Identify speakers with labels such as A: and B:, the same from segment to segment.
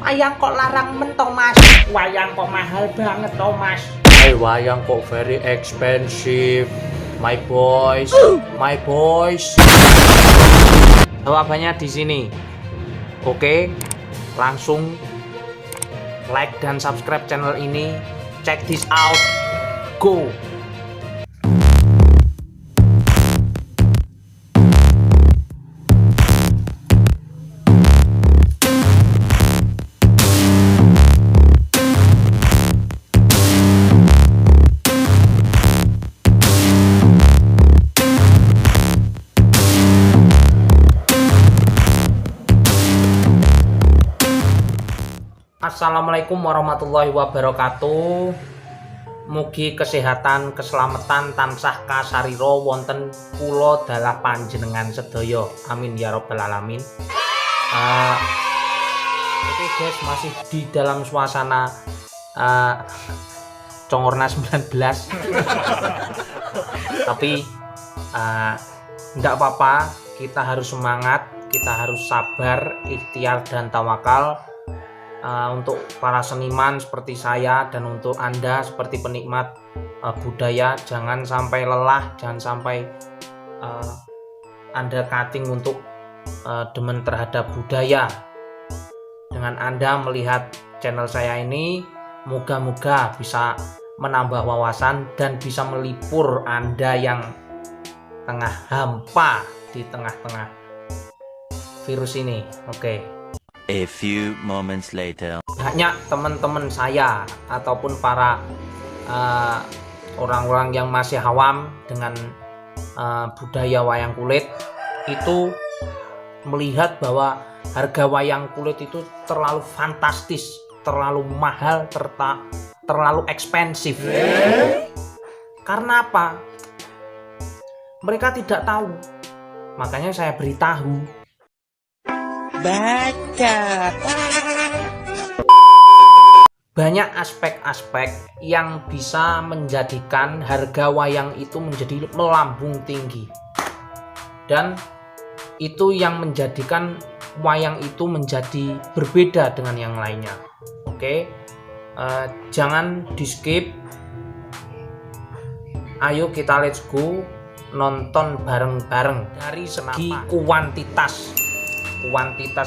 A: Wayang kok larang mentong mas. Wayang kok mahal banget toh mas.
B: Wayang kok very expensive, my boys, my boys. Jawabannya di sini. Oke, langsung like dan subscribe channel ini. Check this out. Go. Assalamualaikum warahmatullahi wabarakatuh. Mugi kesehatan keselamatan tansah kasariro wonten kula dalah panjenengan sedaya. Amin ya robbal alamin. Oke guys, masih di dalam suasana Congorna 19. Tapi enggak apa-apa, kita harus semangat, kita harus sabar, ikhtiar dan tawakal. Untuk para seniman seperti saya dan untuk Anda seperti penikmat budaya, jangan sampai lelah, jangan sampai Anda cutting untuk demen terhadap budaya. Dengan Anda melihat channel saya ini, moga-moga bisa menambah wawasan dan bisa melipur Anda yang tengah hampa di tengah-tengah virus ini. Oke.
C: A few moments later.
B: Banyak teman-teman saya ataupun para orang-orang yang masih awam dengan budaya wayang kulit itu melihat bahwa harga wayang kulit itu terlalu fantastis, terlalu mahal, terlalu ekspensif. Karena apa? Mereka tidak tahu. Makanya saya beritahu. Banyak aspek-aspek yang bisa menjadikan harga wayang itu menjadi melambung tinggi, dan itu yang menjadikan wayang itu menjadi berbeda dengan yang lainnya. Oke, jangan di skip. Ayo kita let's go nonton bareng-bareng. Dari segi kuantitas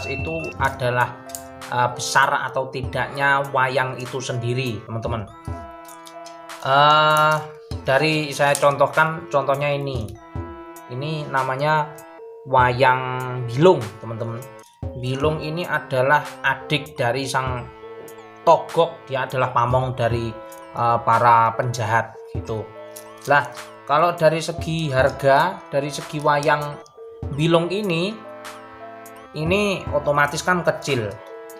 B: itu adalah besar atau tidaknya wayang itu sendiri, teman-teman. Dari saya contohkan, contohnya ini namanya wayang Bilung, teman-teman. Bilung ini adalah adik dari sang Togok, dia adalah pamong dari para penjahat gitu. Lah, kalau dari segi harga, dari segi wayang Bilung ini otomatis kan kecil,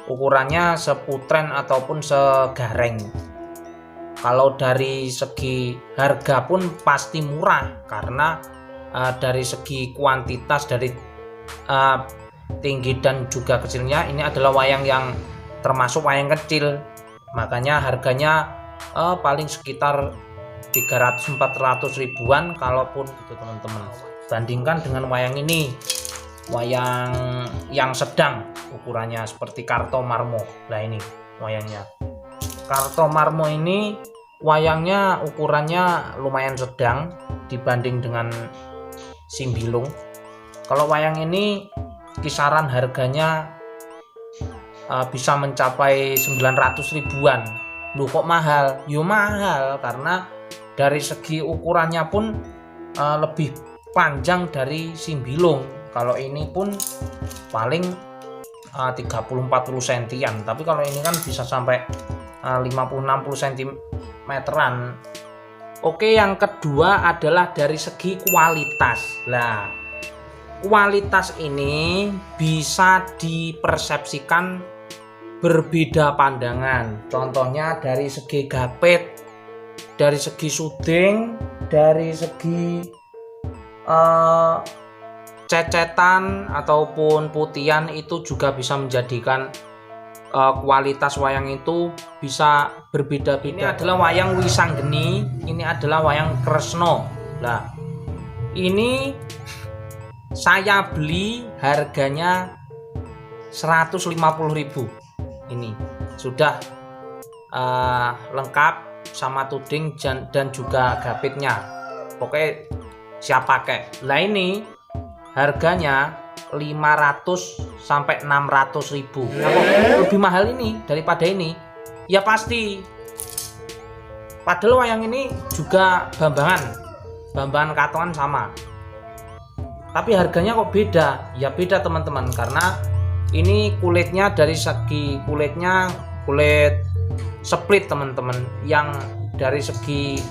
B: ukurannya seputren ataupun segareng. Kalau dari segi harga pun pasti murah, karena dari segi kuantitas, dari tinggi dan juga kecilnya, ini adalah wayang yang termasuk wayang kecil, makanya harganya paling sekitar 300-400 ribuan kalaupun gitu, teman-teman. Bandingkan dengan wayang ini, wayang yang sedang ukurannya seperti Kartomarmo. Nah, ini wayangnya Kartomarmo ini wayangnya ukurannya lumayan sedang dibanding dengan Simbilung. Kalau wayang ini kisaran harganya bisa mencapai 900 ribuan. Loh, kok mahal? Yo mahal karena dari segi ukurannya pun lebih panjang dari Simbilung. Kalau ini pun paling 30-40 sentian, tapi kalau ini kan bisa sampai 50-60 sentimeteran. Oke, yang kedua adalah dari segi kualitas. Lah, kualitas ini bisa dipersepsikan berbeda pandangan. Contohnya dari segi gapit, dari segi suding, dari segi cecetan ataupun putihan, itu juga bisa menjadikan kualitas wayang itu bisa berbeda-beda. Ini adalah wayang Wisanggeni, ini adalah wayang Kresno. Nah, ini saya beli harganya 150.000. ini sudah lengkap sama tuding dan juga gapitnya. Pokoknya siap pakai. Lah ini harganya 500 sampai 600 ribu. Nah, kok lebih mahal ini daripada ini? Ya pasti. Padahal wayang ini juga bambangan katongan sama. Tapi harganya kok beda? Ya beda teman-teman, karena ini kulitnya dari segi kulitnya kulit split teman-teman, yang dari segi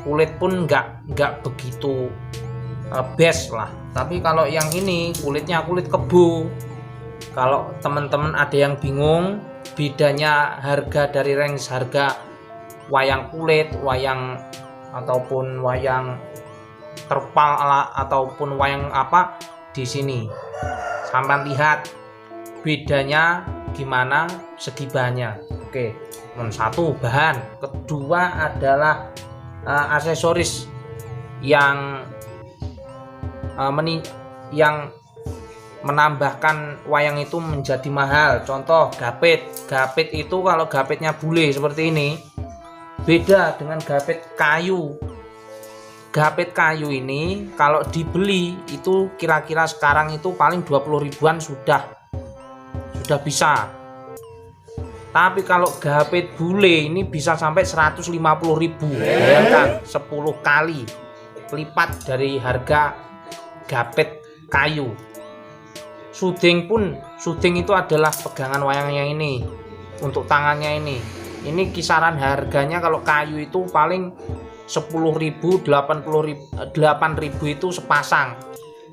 B: kulit pun nggak begitu best lah. Tapi kalau yang ini kulitnya kulit kebo. Kalau teman-teman ada yang bingung bedanya harga dari range harga wayang kulit, wayang ataupun wayang terpal ataupun wayang apa, di sini sampai lihat bedanya gimana segi bahannya. Oke, satu bahan, kedua adalah aksesoris yang yang menambahkan wayang itu menjadi mahal. Contoh gapit itu kalau gapitnya bule seperti ini beda dengan gapit kayu. Gapit kayu ini kalau dibeli itu kira-kira sekarang itu paling 20 ribuan sudah bisa. Tapi kalau gapit bule ini bisa sampai 150 ribu. Bayangkan 10 kali lipat dari harga gapit kayu. Suding itu adalah pegangan wayangnya ini. Untuk tangannya ini kisaran harganya kalau kayu itu paling 10.000, 8.000 itu sepasang.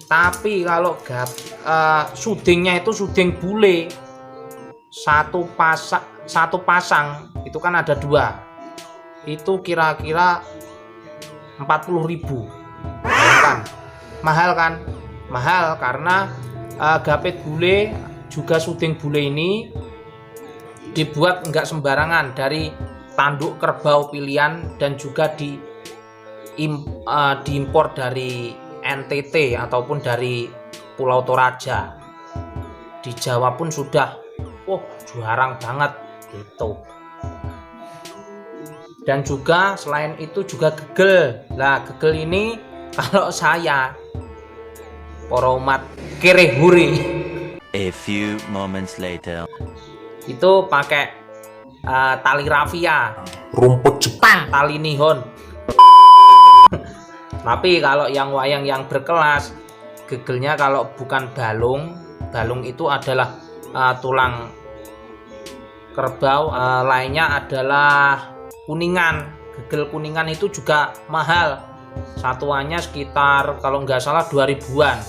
B: Tapi kalau sudingnya itu suding bule satu pasang itu kan ada 2, itu kira-kira 40.000. Kan mahal kan? Mahal karena gapit bule juga suding bule ini dibuat enggak sembarangan, dari tanduk kerbau pilihan dan juga diimpor dari NTT ataupun dari Pulau Toraja. Di Jawa pun sudah jarang banget gitu. Dan juga selain itu juga gegel. Lah gegel ini kalau saya para umat kerehuri
C: A few moments later.
B: itu pakai tali rafia,
A: Rumput Jepang.
B: tali nihon. Tapi kalau yang wayang yang berkelas, gegelnya kalau bukan balung itu adalah tulang kerbau, lainnya adalah kuningan. Gegel kuningan itu juga mahal, satuannya sekitar kalau nggak salah 2000-an.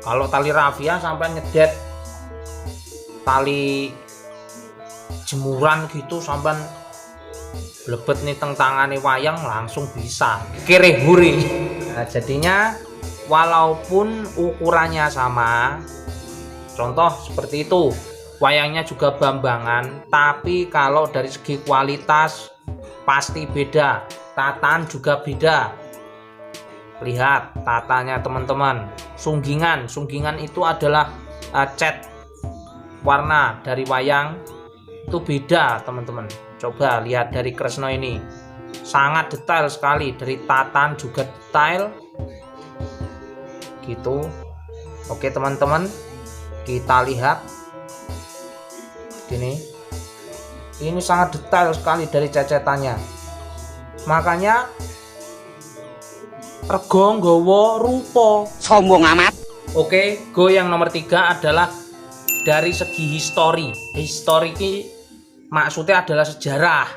B: Kalau tali rafia sampai nyedet tali jemuran gitu sampai blebet nih tangane wayang langsung bisa kerehuri. Nah, jadinya walaupun ukurannya sama, contoh seperti itu, wayangnya juga bambangan, tapi kalau dari segi kualitas pasti beda, tataan juga beda. Lihat tatanya teman-teman, sunggingan itu adalah cat warna dari wayang itu beda teman-teman. Coba lihat dari Kresno ini, sangat detail sekali, dari tatan juga detail gitu. Oke teman-teman, kita lihat ini sangat detail sekali dari cecetannya, makanya rego nggawa rupa.
A: Sombong amat.
B: Oke, go yang nomor 3 adalah dari segi histori ini maksudnya adalah sejarah.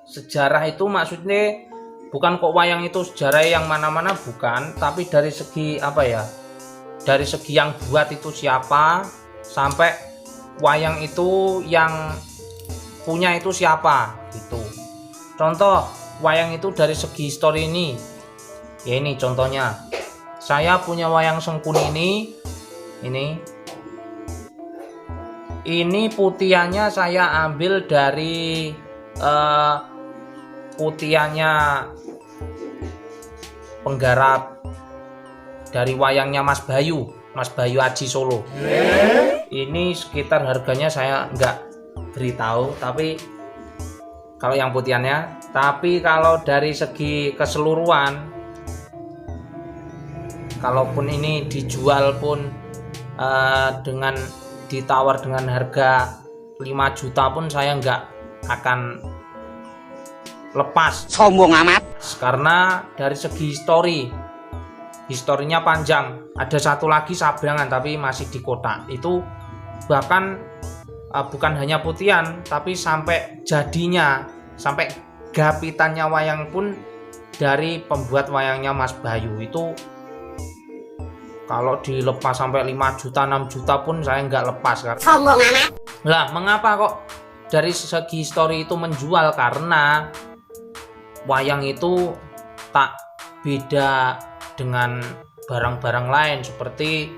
B: Sejarah itu maksudnya bukan kok wayang itu sejarah yang mana-mana, bukan, tapi dari segi apa ya, dari segi yang buat itu siapa, sampai wayang itu yang punya itu siapa gitu. Contoh wayang itu dari segi histori ini ya, ini contohnya saya punya wayang Sengkun ini putiannya saya ambil dari putiannya penggarap dari wayangnya Mas Bayu Aji Solo. Ini sekitar harganya saya beritahu, tapi kalau yang putihannya. Tapi kalau dari segi keseluruhan, kalaupun ini dijual pun dengan ditawar dengan harga 5 juta pun saya nggak akan lepas.
A: Sombong amat.
B: Karena dari segi historinya panjang. Ada satu lagi Sabrangan tapi masih di kota. Itu bahkan bukan hanya putihan, tapi sampai jadinya, sampai gapitannya wayang pun dari pembuat wayangnya Mas Bayu. Itu kalau dilepas sampai 5 juta 6 juta pun saya nggak lepas.
A: Sombong amat.
B: Lah mengapa kok dari segi histori itu menjual? Karena wayang itu tak beda dengan barang-barang lain, seperti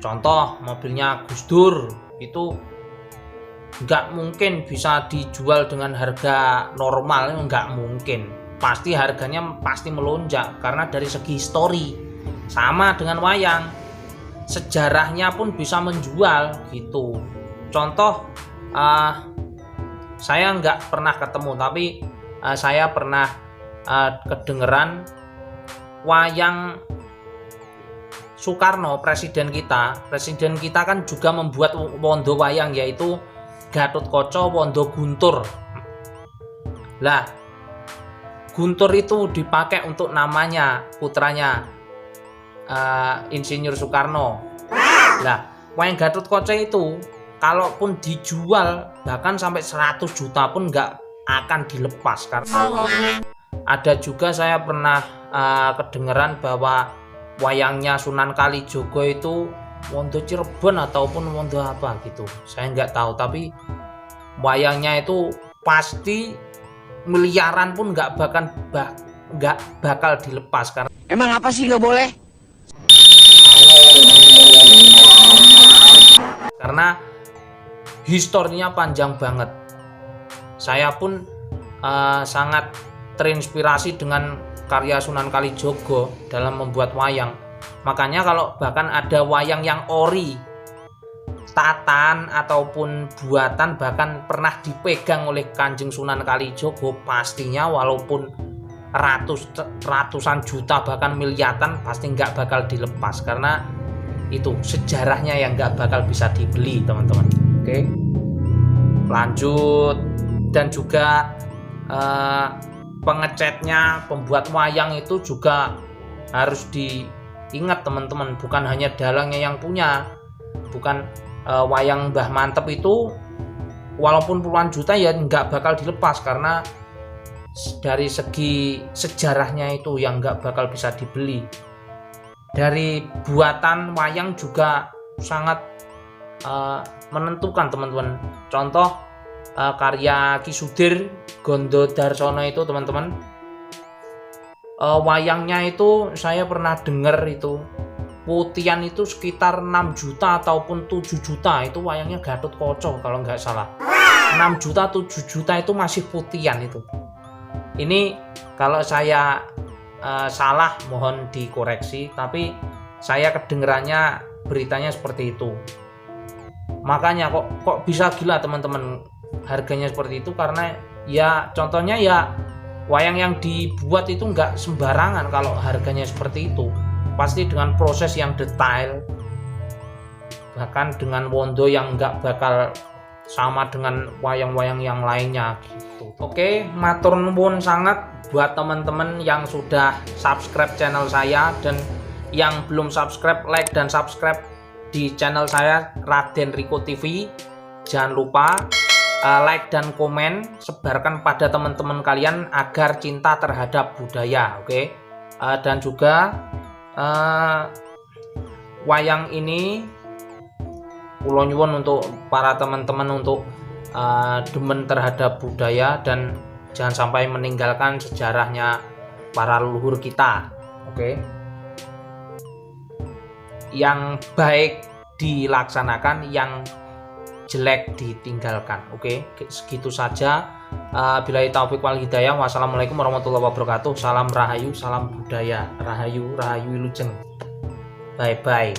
B: contoh mobilnya Gus Dur itu nggak mungkin bisa dijual dengan harga normal, nggak mungkin, pasti harganya pasti melonjak karena dari segi histori. Sama dengan wayang, sejarahnya pun bisa menjual gitu. Contoh saya nggak pernah ketemu, tapi saya pernah kedengeran wayang Soekarno, presiden kita kan juga membuat wondo wayang, yaitu Gatotkaca Wondo Guntur. Lah Guntur itu dipakai untuk namanya putranya Insinyur Soekarno. Lah wayang Gatotkaca itu kalaupun dijual bahkan sampai 100 juta pun nggak akan dilepas. Karena ada juga saya pernah kedengeran bahwa wayangnya Sunan Kalijogo itu Wondo Cirebon ataupun Wondo apa gitu, saya nggak tahu, tapi wayangnya itu pasti miliaran pun nggak bakal dilepas. Karena
A: Emang apa sih nggak boleh?
B: Karena historinya panjang banget. Saya pun sangat terinspirasi dengan karya Sunan Kalijogo dalam membuat wayang. Makanya kalau bahkan ada wayang yang ori, tatan ataupun buatan, bahkan pernah dipegang oleh Kanjeng Sunan Kalijogo, pastinya walaupun ratusan juta bahkan miliaran pasti nggak bakal dilepas, karena itu sejarahnya yang nggak bakal bisa dibeli, teman-teman. Oke, lanjut. Dan juga pengecatnya, pembuat wayang itu juga harus diingat, teman-teman, bukan hanya dalangnya yang punya. Bukan wayang Mbah Mantep itu walaupun puluhan juta ya nggak bakal dilepas, karena dari segi sejarahnya itu yang nggak bakal bisa dibeli. Dari buatan wayang juga sangat menentukan, teman-teman. Contoh karya Ki Sudir Gondo Darsono itu, teman-teman, wayangnya itu saya pernah dengar itu putihan itu sekitar 6 juta ataupun 7 juta, itu wayangnya Gatotkaca kalau nggak salah. 6 juta 7 juta itu masih putihan itu. Ini kalau saya salah mohon dikoreksi, tapi saya kedengerannya beritanya seperti itu. Makanya kok bisa gila, teman-teman, harganya seperti itu, karena ya contohnya ya wayang yang dibuat itu nggak sembarangan. Kalau harganya seperti itu pasti dengan proses yang detail, bahkan dengan wondo yang nggak bakal sama dengan wayang-wayang yang lainnya gitu. Oke, matur nuwun sangat buat teman-teman yang sudah subscribe channel saya, dan yang belum subscribe, like dan subscribe di channel saya Raden Riko TV. Jangan lupa like dan komen, sebarkan pada teman-teman kalian agar cinta terhadap budaya. Oke. Dan juga wayang ini kula nyuwun untuk para teman-teman untuk demen terhadap budaya dan jangan sampai meninggalkan sejarahnya para leluhur kita. Oke. Yang baik dilaksanakan, yang jelek ditinggalkan. Oke, segitu saja. Billahi taufik wal hidayah. Wassalamualaikum warahmatullahi wabarakatuh. Salam rahayu, salam budaya. Rahayu, rahayu wilujeng. Bye bye.